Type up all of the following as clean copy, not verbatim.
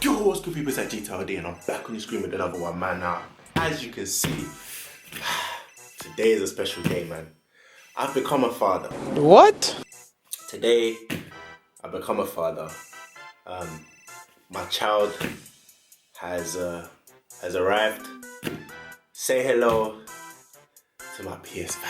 Yo, what's good people, it's at tayodhq and I'm back on the screen with another one, man. Now, as you can see, today is a special day, man. I've become a father. What? Today, I've become a father. My child has arrived. Say hello to my PS5.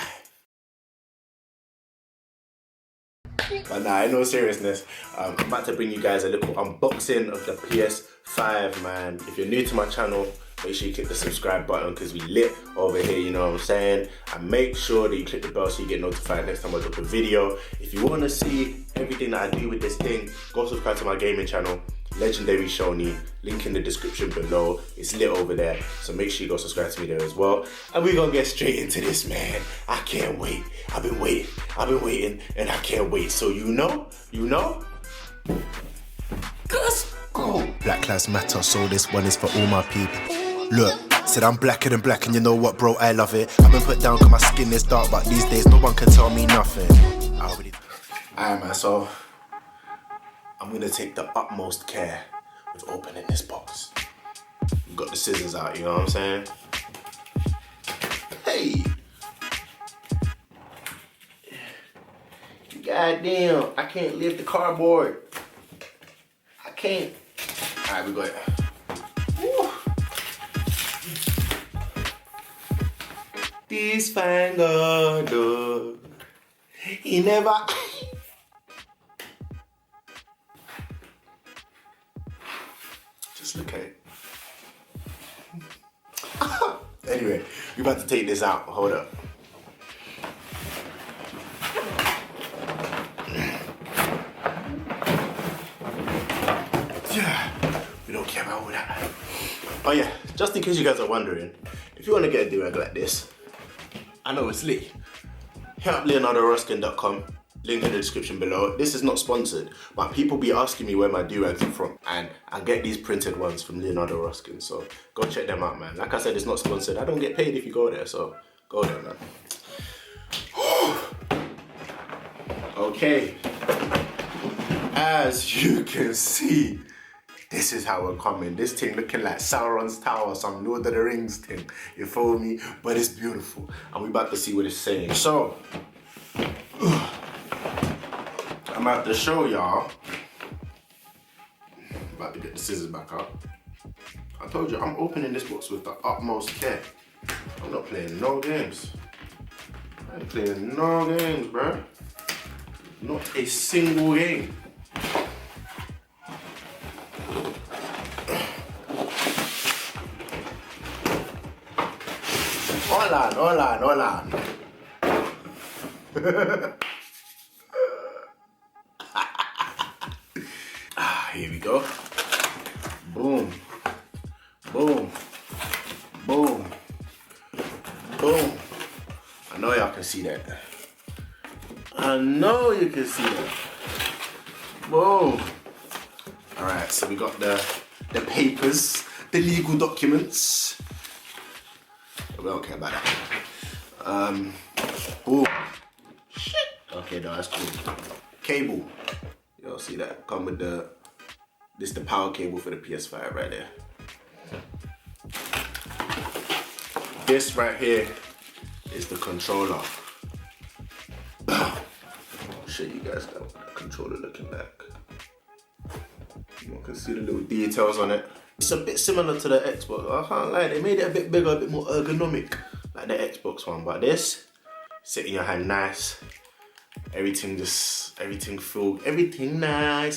But nah, in all seriousness, I'm about to bring you guys a little unboxing of the PS5, man. If you're new to my channel, make sure you click the subscribe button because we lit over here, you know what I'm saying? And make sure that you click the bell so you get notified next time I drop a video. If you want to see everything that I do with this thing, go subscribe to my gaming channel, Legendary Shonin, link in the description below. It's lit over there, so make sure you go subscribe to me there as well. And we're gonna get straight into this, man. I can't wait. I've been waiting, and I can't wait. So you know? Let's go. Black Lives Matter, so this one is for all my people. Look, said I'm blacker than black, and you know what, bro? I love it. I've been put down cause my skin is dark, but these days no one can tell me nothing. Alright, man, so I'm gonna take the utmost care with opening this box. We've got the scissors out, you know what I'm saying? Hey! Goddamn, I can't lift the cardboard. I can't. Alright, we got it. Woo. This fine God, he never. Just look at it. Anyway, we're about to take this out. Hold up. Yeah, we don't care about all that. Oh yeah, just in case you guys are wondering, if you want to get a do-rag like this, I know it's lit. Hit up tayodhq.com, link in the description below. This is not sponsored, but people be asking me where my do-rags are from, and I get these printed ones from tayodhq, so go check them out, man. Like I said, it's not sponsored. I don't get paid if you go there, so go there, man. Okay, as you can see, this is how we're coming. This thing looking like Sauron's tower, some Lord of the Rings thing. You feel me? But it's beautiful. And we about to see what it's saying. So, I'm about to show y'all. About to get the scissors back out. I told you, I'm opening this box with the utmost care. I'm not playing no games. I ain't playing no games, bro. Not a single game. Hold on. Here we go. Boom. I know y'all can see that. I know you can see that. Boom. Alright, so we got the papers, the legal documents. We don't care about that. Boom. Shit. Okay, no, that's cool. Cable. Y'all see that? Come with this is the power cable for the PS5 right there. This right here is the controller. I'll show you guys what that controller looking like. You can see the little details on it. It's a bit similar to the Xbox. I can't lie, they made it a bit bigger, a bit more ergonomic, like the Xbox one. But this, sit in your hand nice. Everything nice.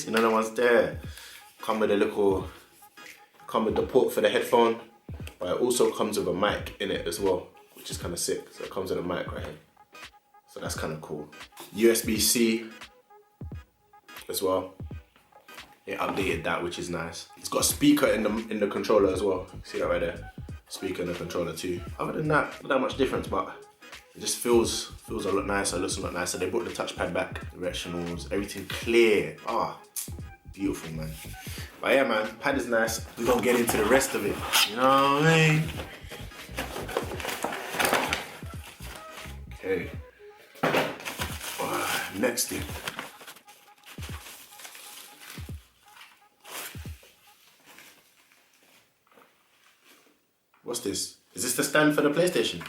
You know the ones there. Come with the port for the headphone, but it also comes with a mic in it as well, which is kind of sick. So it comes with a mic right here. So that's kind of cool. USB-C as well. It updated that, which is nice. It's got a speaker in the controller as well. See that right there? Speaker in the controller too. Other than that, not that much difference, but it just feels a lot nicer, looks a lot nicer. They brought the touchpad back, directionals, everything clear. Beautiful, man. But yeah, man, pad is nice. We're gonna get into the rest of it. You know what I mean? Okay. Next thing. What's this? Is this the stand for the PlayStation?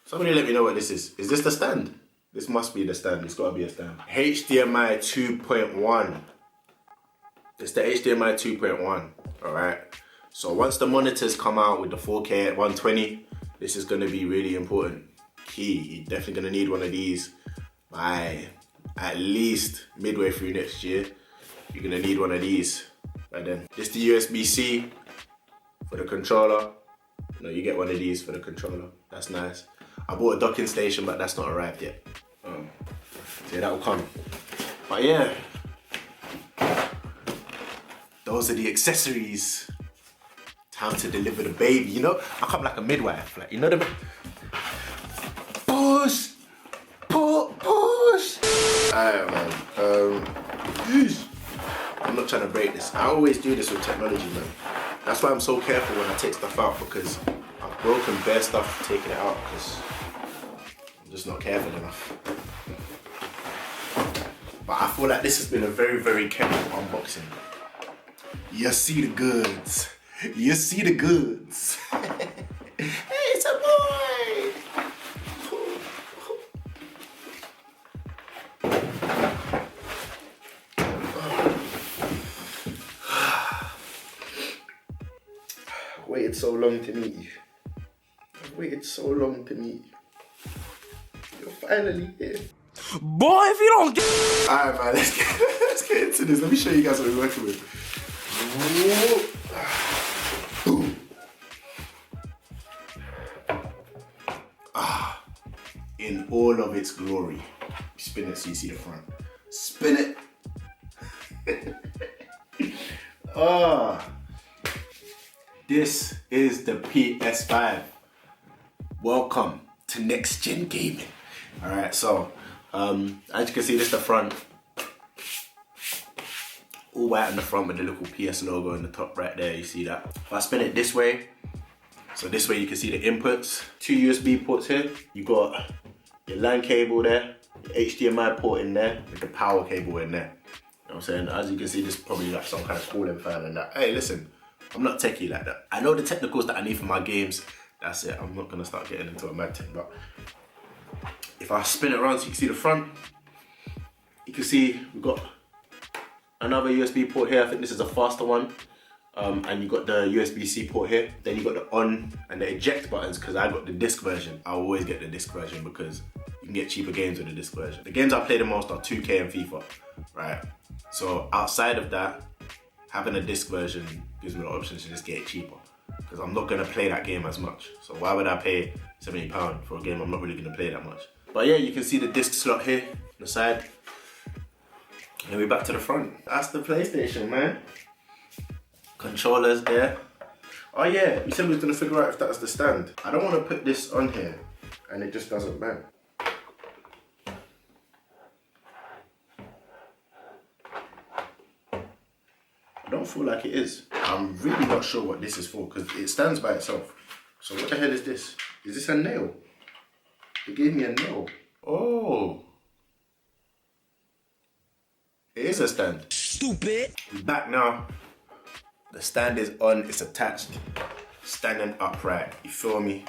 Somebody let me know what this is. Is this the stand? This must be the stand. It's gotta be a stand. HDMI 2.1. It's the HDMI 2.1. Alright. So once the monitors come out with the 4K at 120, this is gonna be really important. Key. You're definitely gonna need one of these by at least midway through next year. You're gonna need one of these by then. This is the USB-C for the controller. You know, you get one of these for the controller. That's nice. I bought a docking station, but that's not arrived yet. So yeah, that will come. But yeah, those are the accessories. Time to deliver the baby. You know, I come like a midwife. Like, you know the push, push. Alright, man. I'm not trying to break this. I always do this with technology, man. That's why I'm so careful when I take stuff out, because I've broken bare stuff taking it out because I'm just not careful enough. But I feel like this has been a very, very careful unboxing. You see the goods. You see the goods. Hey, it's a boy. I've waited so long to meet you. I've waited so long to meet you. You're finally here. Boy, if you don't get... Alright, man, let's get into this. Let me show you guys what we're working with. Boom. In all of its glory. Spin it so you see the front. Spin it. This is the PS5. Welcome to next gen gaming. Alright, so as you can see, this is the front. All white on the front with the little PS logo in the top right there, you see that. If I spin it this way, so this way you can see the inputs. 2 USB ports here. You got your LAN cable there, your HDMI port in there, with the power cable in there. You know what I'm saying? As you can see, this is probably like some kind of cooling fan and that. Hey, listen, I'm not techie like that. I know the technicals that I need for my games. That's it. I'm not gonna start getting into a mad thing, but if I spin it around so you can see the front, you can see we've got another USB port here. I think this is a faster one. And you got the USB-C port here. Then you got the on and the eject buttons, because I got the disc version. I always get the disc version because you can get cheaper games with the disc version. The games I play the most are 2K and FIFA, right? So outside of that, having a disc version gives me the option to just get it cheaper, because I'm not gonna play that game as much. So why would I pay £70 for a game I'm not really gonna play that much? But yeah, you can see the disc slot here on the side. And we're back to the front. That's the PlayStation, man. Controllers there. Oh yeah, we said we was gonna figure out if that's the stand. I don't want to put this on here and it just doesn't bang. I don't feel like it is. I'm really not sure what this is for, because it stands by itself. So what the hell is this? Is this a nail? It gave me a nail. Oh. It is a stand. Stupid. We're back now. The stand is on, it's attached. Standing upright, you feel me?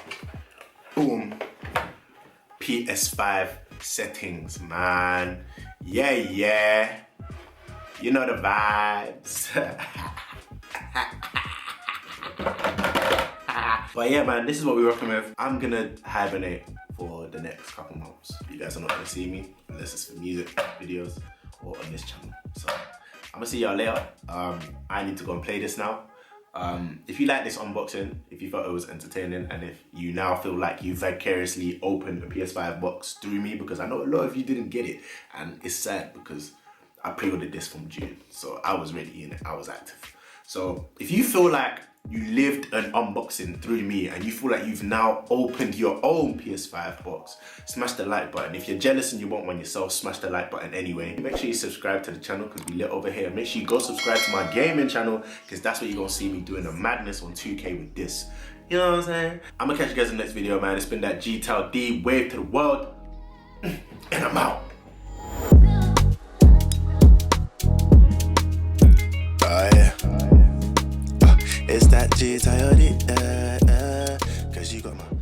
Boom. PS5 settings, man. Yeah, yeah. You know the vibes. But yeah, man, this is what we're working with. I'm gonna hibernate for the next couple months. You guys are not gonna see me unless it's for music videos or on this channel. So I'm gonna see y'all later. I need to go and play this now. If you like this unboxing, if you thought it was entertaining, and if you now feel like you vicariously opened a PS5 box through me, because I know a lot of you didn't get it, and it's sad because I pre-ordered this from June, so I was really in it, I was active. So if you feel like you lived an unboxing through me and you feel like you've now opened your own PS5 box, smash the like button. If you're jealous and you want one yourself, smash the like button anyway. Make sure you subscribe to the channel because we lit over here. Make sure you go subscribe to my gaming channel because that's where you're gonna see me doing a madness on 2K with this. You know what I'm saying? I'm gonna catch you guys in the next video, man. It's been that tayodhq wave to the world, and I'm out. Oh yeah. It's that tayodhq, cause you got my